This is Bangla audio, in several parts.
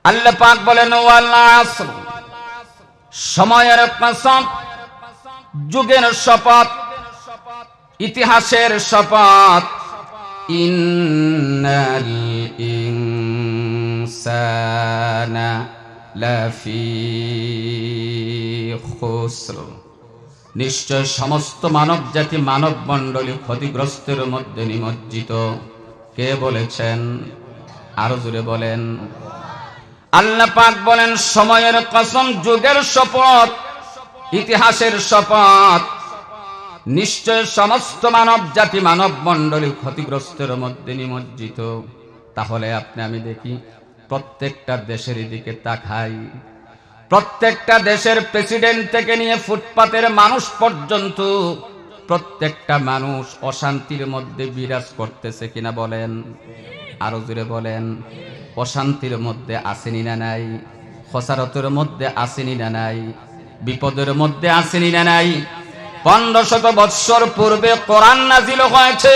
আল্লাহ পাক বলেন ওয়াল আসর, সময়ের কসম, যুগের শপথ, ইতিহাসের শপথ। ইন্নাল ইনসানা লাফি খুসর, নিশ্চয় সমস্ত মানব জাতি মানব মণ্ডলী ক্ষতিগ্রস্তের মধ্যে নিমজ্জিত। কে বলেছেন? আরো জোরে বলেন। আল্লাহ পাক বলেন সময়ের কসম, যুগের শপথ, ইতিহাসের শপথ, নিশ্চয় সমস্ত মানব জাতি মানব মণ্ডলী ক্ষতিগ্রস্তের মধ্যে নিমজ্জিত। তাহলে আপনি আমি দেখি প্রত্যেকটা দেশের দিকে তাকাই, প্রত্যেকটা দেশের প্রেসিডেন্ট থেকে নিয়ে ফুটপাতের মানুষ পর্যন্ত প্রত্যেকটা মানুষ অশান্তির মধ্যে বিরাজ করতেছে কিনা বলেন? আরো জোরে বলেন। অশান্তির মধ্যে আসেনি না নাই? খসারতের মধ্যে আসেনি না নাই? বিপদের মধ্যে আসেনি না নাই? 1500 বৎসর পূর্বে কোরআন নাজিল হয়েছে।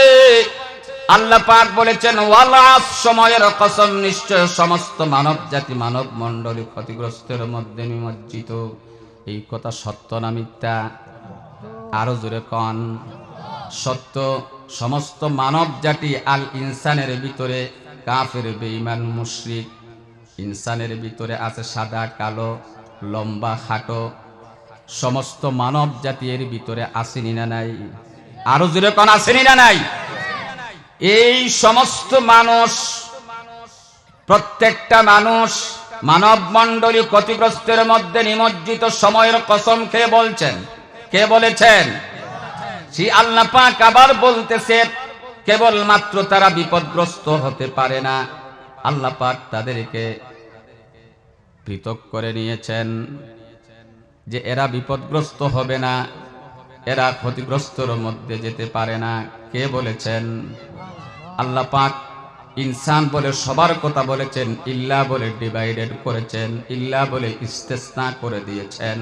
আল্লাহ পাক বলেছেন ওয়াল আস, সময়ের কসম, নিশ্চয় সমস্ত মানব জাতি মানব মণ্ডলী ক্ষতিগ্রস্তের মধ্যে নিমজ্জিত। এই কথা সত্য না মিথ্যা? আরো জোরে কন। সত্য। সমস্ত মানব জাতি, আল ইনসানের ভিতরে কাফের, বেঈমান, মুশরিক। ইনসানের ভিতরে আছে সাদা কালো, লম্বা খাটো। সমস্ত মানব জাতির ভিতরে আসেনি না নাই? আরো জোরে কন, আসেনি না নাই? এই সমস্ত মানুষ, প্রত্যেকটা মানুষ মানব মণ্ডলী ক্ষতিগ্রস্তের মধ্যে নিমজ্জিত। সময়ের কসম কে বলছেন? কে বলেছেন? সেই আল্লাহ পাক আবার বলতেছে কেবলমাত্র তারা বিপদগ্রস্ত হতে পারে না, আল্লাহ পাক তাদেরকে পৃথক করে নিয়েছেন যে এরা বিপদগ্রস্ত হবে না, এরা ক্ষতিগ্রস্তর মধ্যে যেতে পারে না। কে বলেছেন? আল্লাহ পাক ইনসান বলে সবার কথা বলেছেন, ইল্লা বলে ডিভাইডেড করেছেন, ইল্লা বলে ইস্তেসনা করে দিয়েছেন।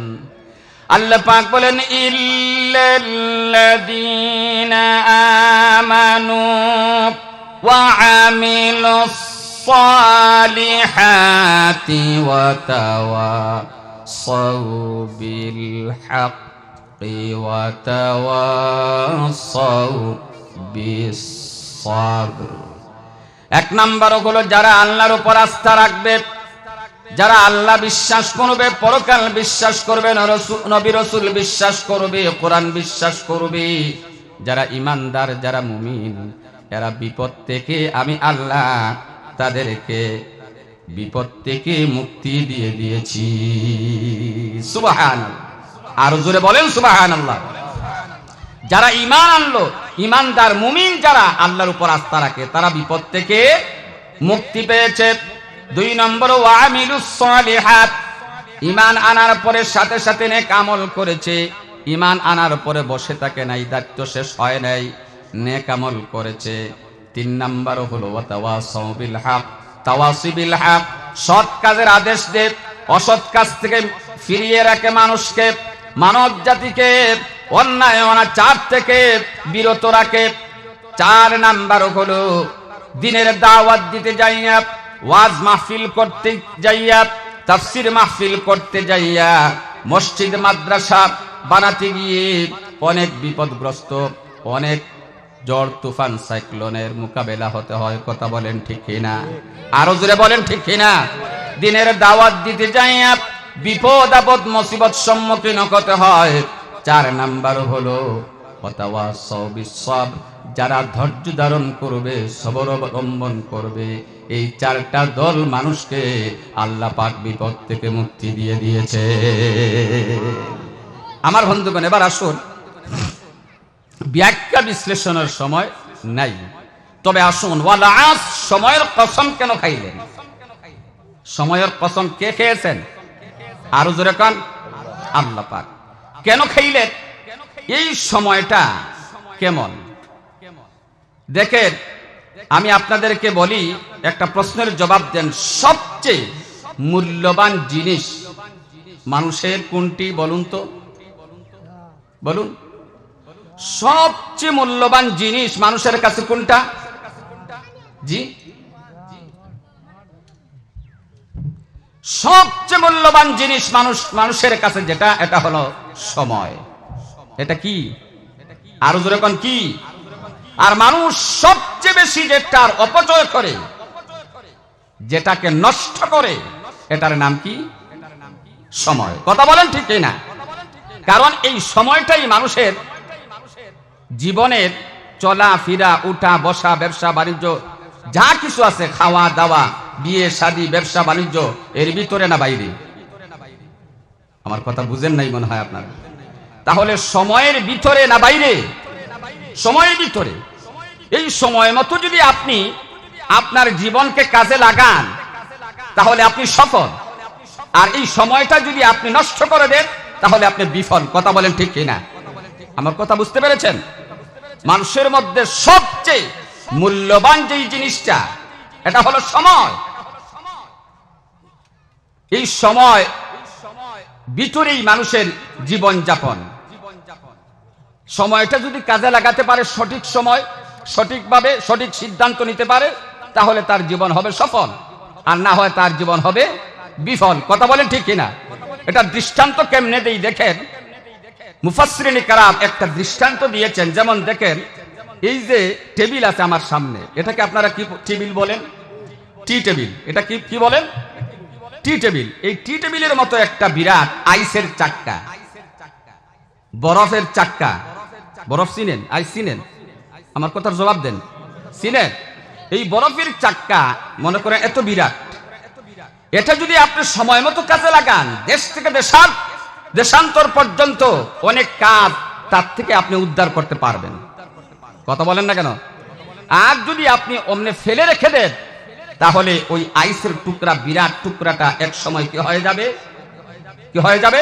আল্লাহ পাক বলেন ইল্লাল্লাযীনা আমানু ওয়া আমিলুস সালিহাতি ওয়া তাওয়াসাউ বিল হাক্কি ওয়া তাওয়াসাউ বিস সাবর। এক নাম্বার হলো যারা আল্লাহর উপর আস্থা রাখবে, যারা আল্লাহ বিশ্বাস করবে, পরকাল বিশ্বাস করবে, নবী রাসূল বিশ্বাস করবে, কোরআন বিশ্বাস করবে, যারা ঈমানদার, যারা মুমিন, এরা বিপদ থেকে আমি আল্লাহ তাদেরকে বিপদ থেকে মুক্তি দিয়ে দিয়েছি। সুবহানাল্লাহ। আর জোরে বলেন সুবহানাল্লাহ। যারা ঈমান আনলো, ঈমানদার মুমিন যারা আল্লাহর উপর আস্থা রাখে, তারা বিপদ থেকে মুক্তি পেয়েছে। 2 নম্বর ওয়া আমিলুস সালিহাত, ঈমান আনার পরে সাথে সাথে নেক আমল করেছে। ঈমান আনার পরে বসে থাকে নাই, দায়িত্ব শেষ হয় নাই, নেক আমল করেছে। 3 নম্বর হলো ওয়া তাওয়াসাউ বিল হক, তাওয়াসি বিল হক, সৎ কাজের আদেশ দেয়, অসৎ কাজ থেকে ফিরিয়ে রাখে মানুষকে, মানব জাতিকে অন্যায় অনাচার থেকে বিরত রাখে। 4 নাম্বার হলো দিনের দাওয়াত দিতে যাইয়া, ওয়াজ মাহফিল করতে যাইয়া, তাফসীর মাহফিল করতে যাইয়া, মসজিদ মাদ্রাসা বানাতে গিয়ে অনেক বিপদগ্রস্ত, অনেক ঝড় তুফান সাইক্লোনের মোকাবেলা হতে হয়। কথা বলেন ঠিক কিনা? আরো জোরে বলেন ঠিক কিনা? দিনের দাওয়াত দিতে যাইয়া বিপদ আপদ মুসিবত সম্মুখীন হতে হয়। 4 নাম্বার হলো ওয়াতাওয়াসাউ বিস সাবর, যারা ধৈর্য ধারণ করবে, সবর অবলম্বন করবে। এই 4টা দল মানুষকে আল্লাহ পাক বিপদ থেকে মুক্তি দিয়ে দিয়েছে। আমার বন্ধুগণ, এবার আসুন, ব্যাখ্যা বিশ্লেষণের সময় নাই, তবে আসুন ওয়াল আস, সময়ের কসম কেন খাইলেন? সময়ের কসম কে খেয়েছেন? আরো জোরে কান। আল্লাহ পাক। কেন খাইলেন? এই সময়টা কেমন দেখেন, আমি আপনাদেরকে বলি, একটা প্রশ্নের জবাব দেন। সবচেয়ে মূল্যবান জিনিস মানুষের কোনটি বলুন তো? বলুন, সবচেয়ে মূল্যবান জিনিস মানুষের কাছে কোনটা? জি, সবচেয়ে মূল্যবান জিনিস মানুষের কাছে যেটা, এটা হলো সময়। এটা কি? আরো জোরে কোন কি? আর মানুষ সবচেয়ে বেশি যেটার অপচয় করে, যেটাকে নষ্ট করে, এটার নাম কি? সময়। কথা বলেন ঠিক না? কারণ এই সময়টাই মানুষের জীবনের চলা ফিরা, উঠা বসা, ব্যবসা বাণিজ্য যা কিছু আছে, খাওয়া দাওয়া, বিয়ে শাদী, ব্যবসা বাণিজ্য, এর ভিতরে না বাইরে? আমার কথা বুঝেন নাই মনে হয় আপনারা। তাহলে সময়ের ভিতরে না বাইরে? সময়ের ভিতরে। এই সময় মতো যদি আপনি আপনার জীবনকে কাজে লাগান, তাহলে আপনি সফল। আর এই সময়টা যদি আপনি নষ্ট করে দেন, তাহলে আপনি বিফল। কথা বলেন ঠিক কিনা? আমার কথা বুঝতে পেরেছেন? মানুষের মধ্যে সবচেয়ে মূল্যবান যেই জিনিসটা, এটা হলো সময়। এই সময় ভিতরেই মানুষের জীবন যাপন। সময়টা যদি কাজে লাগাতে পারে, সঠিক সময়, সঠিকভাবে সঠিক সিদ্ধান্ত নিতে পারে, তাহলে তার জীবন হবে সফল। আর না হয় তার জীবন হবে বিফল। কথা বলেন ঠিক কিনা? এটা দৃষ্টান্ত কেমনে দেই দেখেন। মুফাসসিরিন কেরাম একটা দৃষ্টান্ত দিয়েছেন। যেমন দেখেন, এই যে টেবিল আছে আমার সামনে, এটাকে আপনারা কি টেবিল বলেন? টি টেবিল। এটা কি বলেন? টি টেবিল। এই টি টেবিলের মতো একটা বিরাট আইসের চাক্কা, বরফের চাক্কা। বরফ চিনেন? আইস চিনেন? আমার কথার জবাব দেন। চিনেন? এই বরফের চাক্কা মনে করেন এত বিরাট, এটা যদি আপনি সময় মতো কাজে লাগান, দেশ থেকে দেশান্তর পর্যন্ত অনেক কাজ তার থেকে আপনি উদ্ধার করতে পারবেন। কথা বলেন না কেন? আর যদি আপনি অমনে ফেলে রেখে দেন, তাহলে ওই আইসের টুকরা, বিরাট টুকরাটা এক সময় কি হয়ে যাবে? কি হয়ে যাবে?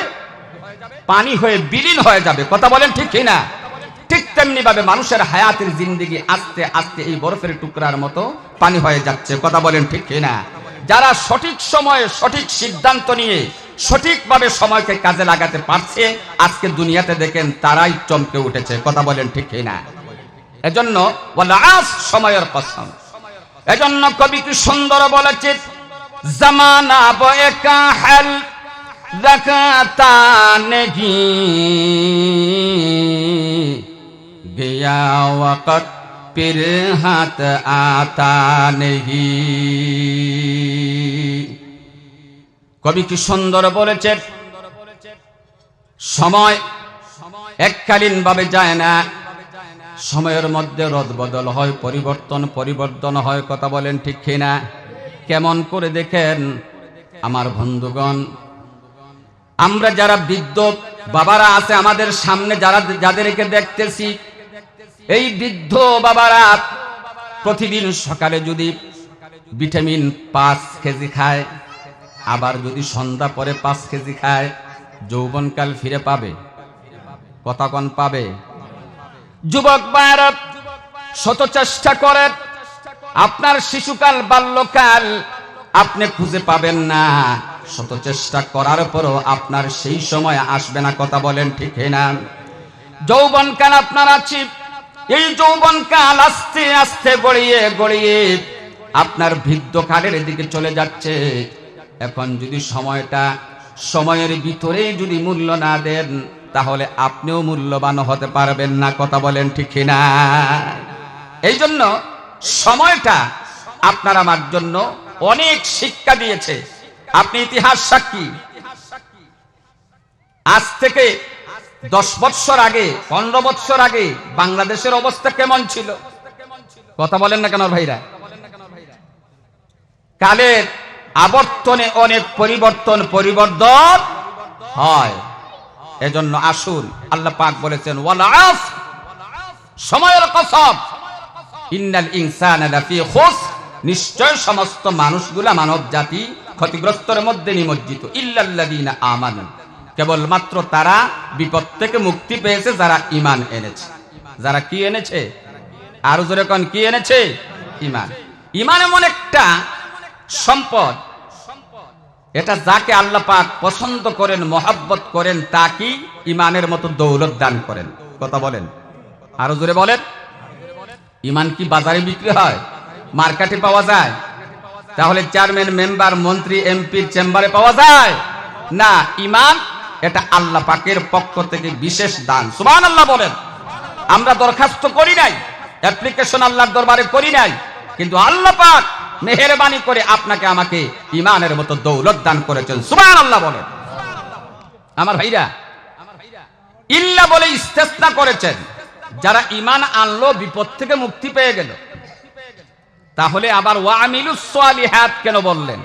পানি হয়ে বিলীন হয়ে যাবে। কথা বলেন ঠিক কিনা? ঠিক তেমনি ভাবে মানুষের হায়াতের জিন্দেগি আস্তে আস্তে এই বরফের টুকরার মতো পানি হয়ে যাচ্ছে। কথা বলেন ঠিক কিনা? যারা সঠিক সময়ে সঠিক সিদ্ধান্ত নিয়ে সঠিকভাবে সময়কে কাজে লাগাতে পারছে, আজকে দুনিয়াতে দেখেন তারাই চমকে উঠেছে। কথা বলেন ঠিক কিনা? এজন্য ওয়াল আস, সময়ের কসম। এজন্য কবি কি সুন্দর বলেছে, জামানা বয়ে কাহাল দেখাতা নেহি, গয়া ওয়াক্ত পির হাত আতা নেহি। কবি কি সুন্দর বলেছে, সময় এককালীন ভাবে যায় না। সময়ের মধ্যে রদবদল হয়, পরিবর্তন হয়। কথা বলেন ঠিক কিনা? কেমন করে দেখেন আমার বন্ধুগণ, আমরা যারা বৃদ্ধ বাবারা আছে আমাদের সামনে, যাদেরকে দেখতেছি, এই বৃদ্ধ বাবারা প্রতিদিন সকালে যদি ভিটামিন 5 কেজি খায়, আবার যদি সন্ধ্যা পরে 5 কেজি খায়, যৌবনকাল ফিরে পাবে? কথা কোন পাবে? যুবক ভাইরা শত চেষ্টা করেন, আপনার শিশুকাল, বাল্যকাল আপনি খুঁজে পাবেন না। শত চেষ্টা করার পরও আপনার সেই সময় আসবে না। কথা বলেন ঠিক না? যৌবনকাল আপনার আছে, এই যৌবনকাল আস্তে আস্তে গড়িয়ে গড়িয়ে আপনার বৃদ্ধকালের দিকে চলে যাচ্ছে। এখন যদি সময়ের ভিতরে যদি মূল্য না দেন, তাহলে আপনিও মূল্যবান হতে পারবেন না। কথা বলেন ঠিক না? এই জন্য সময়টা আপনার আমার জন্য অনেক শিক্ষা দিয়েছে। আপনি ইতিহাস সাক্ষী। আজ থেকে 10 বছর আগে, 15 বছর আগে বাংলাদেশের অবস্থা কেমন ছিল? কথা বলেন না কেন ভাইরা? কালের আবর্তনে অনেক পরিবর্তন হয়। এজন্য আসুন, আল্লাহ পাক বলেছেন ওয়াল আস, সময়ের কসম, ইন্নাল ইনসানা লাফি খুসর, নিশ্চয় সমস্ত মানুষগুলা, মানব জাতি ক্ষতিগ্রস্তের মধ্যে নিমজ্জিত। ইল্লাল্লাযীনা আমানু, কেবলমাত্র তারা বিপদ থেকে মুক্তি পেয়েছে যারা ঈমান এনেছে। যারা কি এনেছে? আরো জোরে কোন কি এনেছে? ঈমান। ঈমান এমন একটা সম্পদ, এটা যাকে আল্লাহ পাক পছন্দ করেন, মহব্বত করেন, তাকে ঈমানের মতো দৌলত দান করেন। কথা বলেন, আরো জোরে বলেন। ঈমান কি বাজারে বিক্রি হয়? মার্কেটে পাওয়া যায়? তাহলে চেয়ারম্যান, মেম্বার, মন্ত্রী, এমপির চেম্বারে পাওয়া যায় না। ঈমান এটা আল্লাহ পাকের পক্ষ থেকে বিশেষ দান। সুবহানাল্লাহ বলেন। আমরা দরখাস্ত করি নাই, অ্যাপ্লিকেশন আল্লাহর দরবারে করি নাই, কিন্তু আল্লাহ পাক মেহেরবানি করে আপনাকে আমাকে ঈমানের মতো দৌলত দান করেছেন। সুবহানাল্লাহ বলেন। আমার ভাইরা, ইল্লা বলে ইস্তেসনা করেছেন, যারা ঈমান আনলো বিপদ থেকে মুক্তি পেয়ে গেল। তাহলে আবার ওয়া আমিলুস সালিহাত কেন বললেন?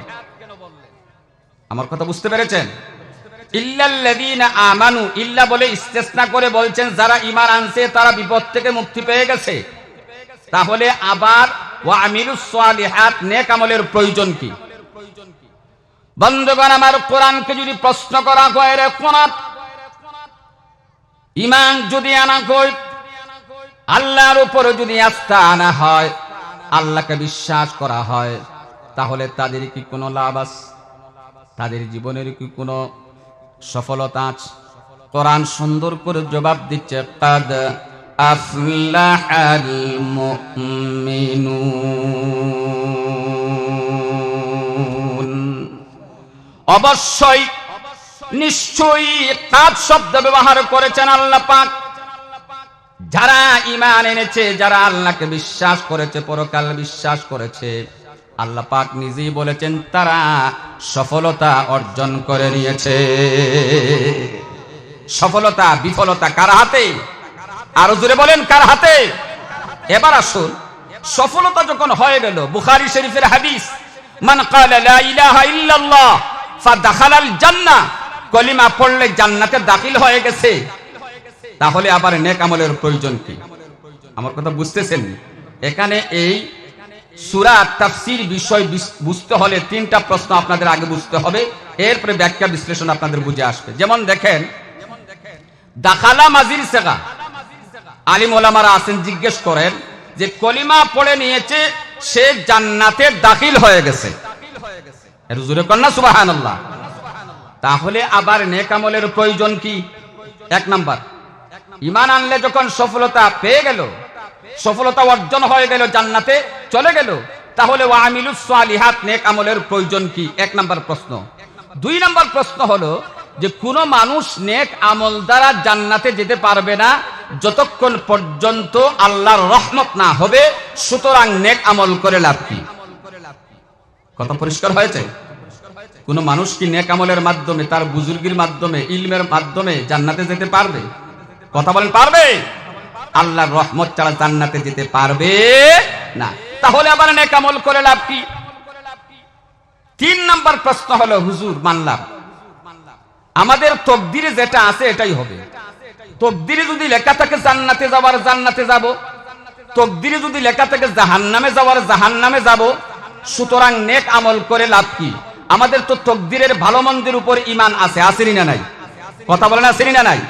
আমার কথা বুঝতে পেরেছেন? ইল্লাল্লাযীনা আমানু, ইল্লা বলে ইস্তেসনা করে বলছেন যারা ঈমান আনছে তারা বিপদ থেকে মুক্তি পেয়ে গেছে। তাহলে আবার ওয়া আমিলুস সালিহাত, নেক আমলের প্রয়োজন কি? বন্ধুগণ আমার, কোরআনকে যদি প্রশ্ন করা হয়, রে কোরআন, ঈমান যদি আনা হয়, আল্লাহর উপরে যদি আস্থা আনা হয়, আল্লাহকে বিশ্বাস করা হয়, তাহলে তাদের কি কোনো লাভ আছে? তাদের জীবনের কি কোনো সফলতা আছে? কোরআন সুন্দর করে জবাব দিচ্ছে, কাদ আফলাহাল মুমিনুন। অবশ্যই, নিশ্চয়ই কাদ শব্দ ব্যবহার করেছেন আল্লাহ পাক। যারা ঈমান এনেছে, যারা আল্লাহকে বিশ্বাস করেছে, পরকাল বিশ্বাস করেছে, আল্লাহ পাক নিজেই বলেছেন তারা সফলতা অর্জন করে নিয়েছে। সফলতা বিফলতা কার হাতে? আরো জোরে বলেন, কার হাতে? এবার আসুন, সফলতা যখন হয়ে গেল, বুখারী শরীফের হাদিস, মান ক্বালা লা ইলাহা ইল্লাল্লাহ ফাদাখালাল জান্নাহ, কলিমা পড়লে জান্নাতে দাখিল হয়ে গেছে। তাহলে আবার নেক আমলের প্রয়োজন কি? আমার কথা বুঝতেছেন? এখানে এই সূরা তাফসীর বিষয় বুঝতে হলে তিনটা প্রশ্ন আপনাদের আগে বুঝতে হবে, এরপরে ব্যাখ্যা বিশ্লেষণ আপনাদের বুঝে আসবে। যেমন দেখেন, দাখালা মাজির সেগা, আলিম ওলামারা আছেন, জিজ্ঞেস করেন যে কলিমা পড়ে নিয়েছে, সে জান্নাতে দাখিল হয়ে গেছে। এর জোরে কন্যা সুবহানাল্লাহ। তাহলে আবার নেক আমলের প্রয়োজন কি? এক নাম্বার, ঈমান আনলে যখন সফলতা পেয়ে গেল, সফলতা অর্জন হয়ে গেল, জান্নাতে চলে গেল, তাহলে ওয়া আমিলুস সালিহাত, নেক আমলের প্রয়োজন কি? এক নাম্বার প্রশ্ন। দুই নাম্বার প্রশ্ন হলো যে কোন মানুষ নেক আমল দ্বারা জান্নাতে যেতে পারবে না যতক্ষণ পর্যন্ত আল্লাহর রহমত না হবে, সুতরাং নেক আমল করে লাভ কি? কথা পরিষ্কার হয়েছে? কোন মানুষ কি নেক আমলের মাধ্যমে, তার বুজুর্গির মাধ্যমে, ইলমের মাধ্যমে জান্নাতে যেতে পারবে? কথা বলেন, পারবে? আল্লাহর রহমত ছাড়া জান্নাতে যেতে পারবে না। তাহলে আবার নেক আমল করে লাভ কি? তিন নাম্বার প্রশ্ন হলো, হুজুর মানলাম, আমাদের তকদিরে যেটা আছে এটাই হবে। তকদিরে যদি লেখা থাকে জান্নাতে যাওয়ার, জান্নাতে যাব। তকদিরে যদি লেখা থাকে জাহান্নামে যাওয়ার, জাহান্নামে যাব। সুতরাং নেক আমল করে লাভ কি? আমাদের তো তকদিরের ভালো মন্দের উপর ঈমান আছে, আসেনি না নাই? কথা বলেন, আসেনি না নাই?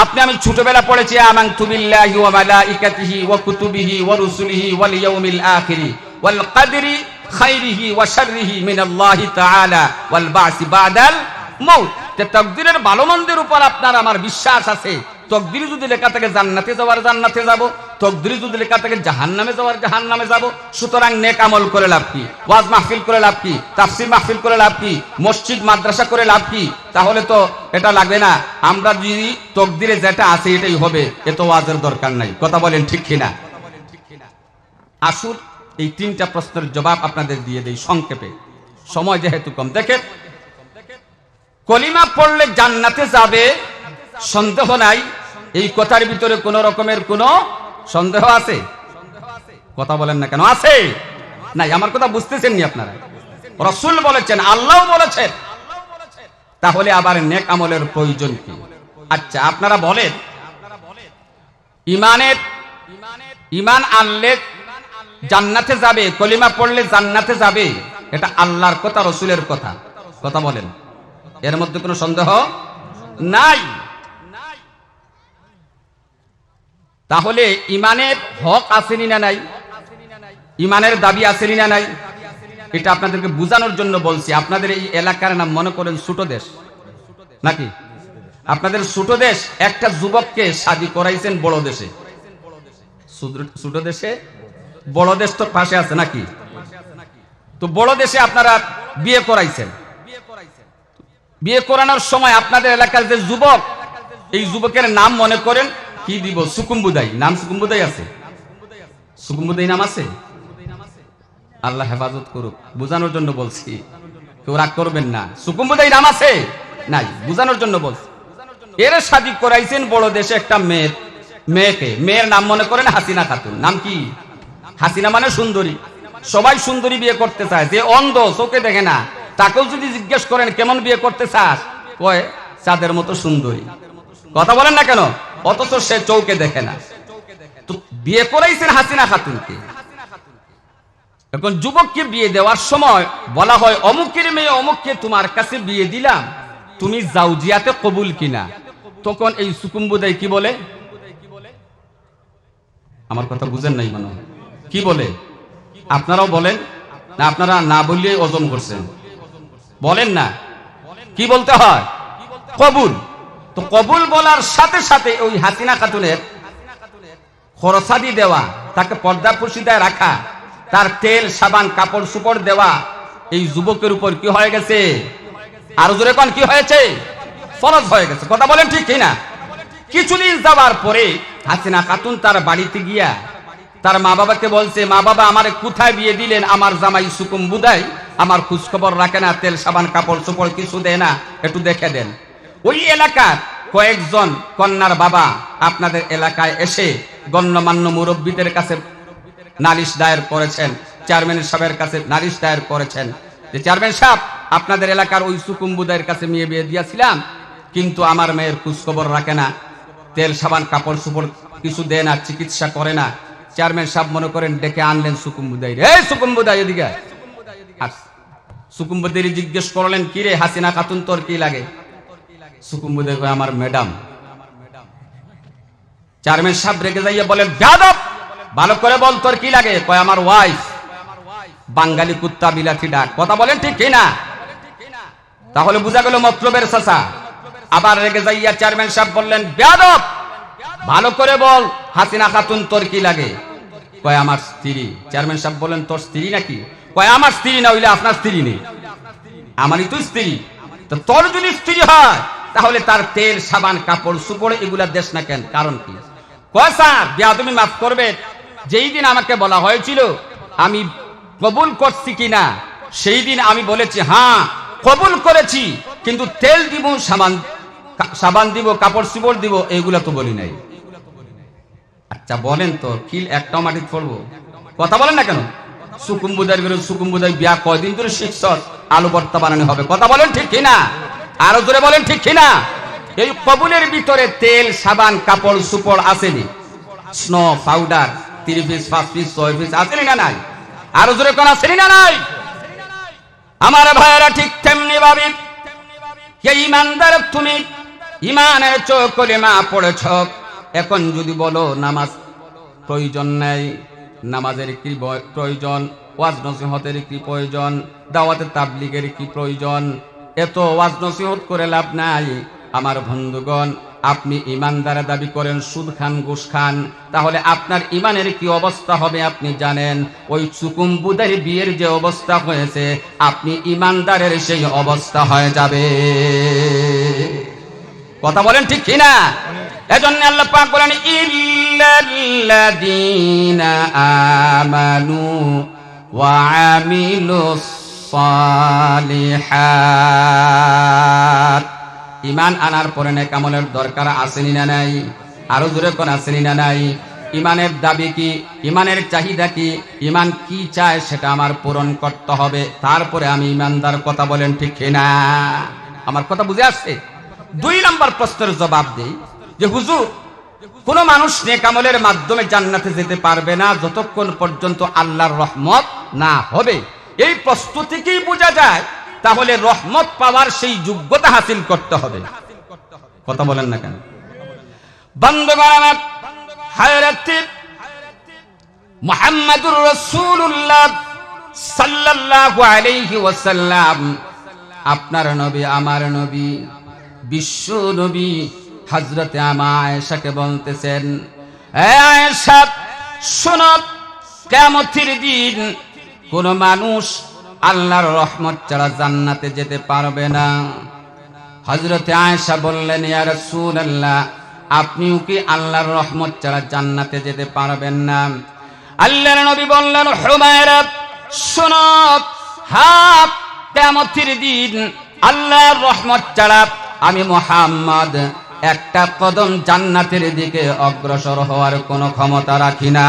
আপনি আমি ছোটবেলা পড়েছি, আমানতু বিল্লাহি ওয়া মালাইকাতিহি ওয়া কুতুবিহি ওয়া রুসুলিহি ওয়াল ইয়াউমিল আখিরি ওয়াল কদরি খাইরিহি ওয়া শাররিহি মিনাল্লাহি তাআলা ওয়াল বা'সি বাদাল মউত। তে তাকদীরের ভালো মন্দের উপর আপনার আমার বিশ্বাস আছে। তাকদীরে যদি লেখা থাকে জান্নাতে যাওয়ার, জান্নাতে যাব। তাকদীরে যদি লেখা থাকে জাহান্নামে যাওয়ার, জাহান্নামে যাব। সুতরাং নেক আমল করে লাভ কি? ওয়াজ মাহফিল করে লাভ কি? তাফসীর মাহফিল করে লাভ কি? মসজিদ মাদ্রাসা করে লাভ কি? তাহলে তো এটা লাগবে না। আমরা যদি তাকদীরে যেটা আছে এটাই হবে, এত ওয়াজের দরকার নাই। কথা বলেন ঠিক কিনা? আসুন এই তিনটা প্রশ্নের জবাব আপনাদের দিয়ে দেই সংক্ষেপে, সময় যেহেতু কম। দেখেন, কলিমা পড়লে জান্নাতে যাবে, সন্দেহ নাই। এই কথার ভিতরে কোন রকমের কোন সন্দেহ আছে? কথা বলেন না কেন? আছে নাই? আমার কথা বুঝতেছেন নি আপনারা? রাসূল বলেছেন, আল্লাহ বলেছেন। তাহলে আবার নেক আমলের প্রয়োজন কি? আচ্ছা আপনারা বলেন, ঈমান আনলে জান্নাতে যাবে, কলিমা পড়লে জান্নাতে যাবে, এটা আল্লাহর কথা, রাসূলের কথা। কথা বলেন, এর মধ্যে কোনো সন্দেহ নাই। তাহলে ঈমানের হক আসেনি না নাই? ঈমানের দাবি আসেনি না নাই? এটা আপনাদেরকে বোঝানোর জন্য বলছি। আপনাদের এই এলাকার নাম মনে করেন ছোট দেশ নাকি? আপনাদের ছোট দেশ একটা যুবককে শাদী করাইছেন বড় দেশে। ছোট দেশে বড় দেশ তো পাশে আছে নাকি? তো বড় দেশে আপনারা বিয়ে করাইছেন, বিয়ে করানোর সময় আপনাদের এলাকার যে যুবক, এই যুবকের নাম মনে করেন কি দিব, সুকুম্বুদাই নাম, সুকুম্বুদাই আছে, সুকুম্বুদাই নাম আছে। আল্লাহ হেফাজত করুক, বুঝানোর জন্য বলছি, কেউ রাগ করবেন না। সুকুম্বুদাই নাম আছে নাই, বুঝানোর জন্য বলছি। এর শাদী করাইছেন বড় দেশে একটা মেয়েকে, মেয়ের নাম মনে করেন হাসিনা খাতুন। নাম কি? হাসিনা মানে সুন্দরী। সবাই সুন্দরী বিয়ে করতে চায়, যে অন্ধ চোখে দেখে না তাকেও যদি জিজ্ঞেস করেন কেমন বিয়ে করতে চাস, কয় চাঁদের মতো সুন্দরী। কথা বলেন না কেন? অথচ সে চৌকে দেখে না। তো বিয়ে করাইছেন হাসিনা খাতুনকে। এখন যুবককে বিয়ে দেওয়ার সময় বলা হয় অমুকের মেয়ে অমুককে তোমার কাছে বিয়ে দিলাম, তুমি জাউজিয়াতে কবুল কিনা। তখন এই সুকুম্বুদাই কি বলে? আমার কথা বুঝেন নাই মনে হয়। কি বলে? আপনারাও বলেন না? আপনারা না বললে ওজন করছেন, বলেন না। কি বলতে হয়? কবুল। তো কবুল বলার সাথে সাথে ওই হাসিনা খাতুনের খরচাদি দেওয়া, তাকে পর্দা পর্শিদায় রাখা, তার তেল সাবান কাপড় সুপড় দেওয়া এই যুবকের উপর কি হয়ে গেছে? আরো জোরে কোন কি হয়েছে? ফরজ হয়ে গেছে। কথা বলেন ঠিক কিনা? কিছুদিন যাওয়ার পরে হাসিনা খাতুন তার বাড়িতে গিয়া তার মা বাবাকে বলছে, মা বাবা আমারে কোথায় বিয়ে দিলেন? আমার জামাই সুকুম্বুদাই আমার খোঁজ খবর রাখে না, তেল সাবান কাপড় চোপড় কিছু দেয় না, একটু দেখে দেন। ওই এলাকার কয়েকজন কন্যার বাবা আপনাদের এলাকায় এসে গণ্যমান্য মুরব্বীদের কাছে নালিশ দায়ের করেছেন, চেয়ারম্যান সাহেবের কাছে নালিশ দায়ের করেছেন যে চেয়ারম্যান সাহেব, আপনাদের এলাকার ওই সুকুম্বুদাইয়ের কাছে মেয়ে বিয়ে দিয়েছিলাম, কিন্তু আমার মেয়ের খোঁজ খবর রাখে না, তেল সাবান কাপড় চোপড় কিছু দেয় না, চিকিৎসা করে না। চেয়ারম্যান সাহেব মনে করেন ডেকে আনলেন সুকুম্বুদাই। এই সুকুম্বুদাই এদিকে। আর সুকুম্বুদাই জিজ্ঞেস করলেন, কি রে হাসিনা খাতুন তোর কি লাগে? সুকুম্বুদাই কয় আমার ম্যাডাম। চেয়ারম্যান সাহেব রেগে যাইয়া বলেন, বেয়াদব, ভালো করে বল তোর কি লাগে? কয় আমার ওয়াইফ। বাঙালি কুত্তা বিলাতি ডাক। কথা বলেন ঠিক কিনা? তাহলে বুঝা গেল মতলবের চাচা। আবার রেগে যাইয়া চেয়ারম্যান সাহেব বললেন, বেয়াদব, ভালো করে বল হাসিনা খাতুন তোর কি লাগে? কয় আমার স্ত্রী। চেয়ারম্যান সাহেব বলেন, তোর স্ত্রী নাকি? কয় আমার স্ত্রী না হইলে আপনার স্ত্রী নেই, আমারই তো স্ত্রী। তো তোর যদি স্ত্রী হয় তাহলে তার তেল সাবান কাপড় সুপড় এগুলা দেশ না কেন? কারণ কি? কয় স্যার বেয়াদবি মাফ করবে, যেই দিন আমাকে বলা হয়েছিল আমি কবুল করছি কিনা, সেই দিন আমি বলেছি হ্যাঁ কবুল করেছি, কিন্তু তেল দিব, সাবান দিব, কাপড় চোপড় দিব, এগুলা তো বলি নাই। আচ্ছা বলেন তো কিল একটাও মাটি পড়বো? কথা বলেন না কেন? সুকুম্বুদাইয়ের বিরুদ্ধে সুকুম্বুদাই বিয়া কয়দিন ধরে শিখছ? আলু ভর্তা বানানো হবে। কথা বলেন ঠিক কিনা? আরো জোরে বলেন ঠিক কিনা? এই কবুলের ভিতরে তেল সাবান কাপড় সুপড় আসেনি, snow powder 3 piece 5 piece 6 piece আসেনি না নাই? আরো জোরে কোন আসেনি না নাই? আমার ভাইয়েরা ঠিক তেমনি ভাবে ইমানদার, তুমি ইমানের চোখ কলিমা পড়েছ, এখন যদি বলো নামাজ প্রয়োজন নাই, নামাজের কি প্রয়োজন, ওয়াজ নসিহতের কি প্রয়োজন, দাওয়াতে তাবলীগের কি প্রয়োজন, এত ওয়াজ নসিহত করে লাভ নাই। আমার বন্ধুগণ, আপনি ইমানদার দাবি করেন, সুদ খান ঘুষ খান, তাহলে আপনার ইমানের কি অবস্থা হবে আপনি জানেন? ওই সুকুম্বুদাই বিয়ের যে অবস্থা হয়েছে, আপনি ইমানদারের সেই অবস্থা হয়ে যাবে। কথা বলেন ঠিক কিনা? এজন্য আল্লাহ পাক বলেন, ইল্লাল্লাযীনা আমানু ওয়া আমিলুস সালিহাত। ঈমান আনার পরে নেক আমলের দরকার আসেনি না নাই? আরো জোরে কোন আসেনি না নাই? ঈমানের দাবি কি? ঈমানের চাহিদা কি? ঈমান কি চায় সেটা আমার পূরণ করতে হবে, তারপরে আমি ঈমানদার। কথা বলেন ঠিক কিনা? আমার কথা বুঝে আসছে? 2 নম্বর প্রশ্নের জবাব দেই যে হুজুর, কোন মানুষ নেক আমলের মাধ্যমে জান্নাতে যেতে পারবে না যতক্ষণ পর্যন্ত আল্লাহর রহমত না হবে। এই প্রশ্ন থেকেই বোঝা যায় তাহলে রহমত পাওয়ার সেই যোগ্যতা হাসিল করতে হবে। কথা বলেন না কেন? বন্ধুগণ আমার, হযরত মুহাম্মদুর রাসূলুল্লাহ সাল্লাল্লাহু আলাইহি ওয়াসাল্লাম, আপনার নবী, আমার নবী, বিশ্ব নবী হযরত আয়েশাকে বলতেছেন, এ আয়েশা শোনো, কিয়ামতের দিন কোন মানুষ আল্লাহর রহমত ছাড়া জান্নাতে যেতে পারবে না। হযরতে আয়েশা বললেন, ইয়া রাসূলুল্লাহ, আপনিও কি আল্লাহর রহমত ছাড়া জান্নাতে যেতে পারবেন না? আল্লাহর নবী বললেন, হুমায়রা শোনো, হাত কিয়ামতের দিন আল্লাহর রহমত ছাড়া আমি মুহাম্মদ একটা কদম জান্নাতের দিকে অগ্রসর হওয়ার কোনো ক্ষমতা রাখি না।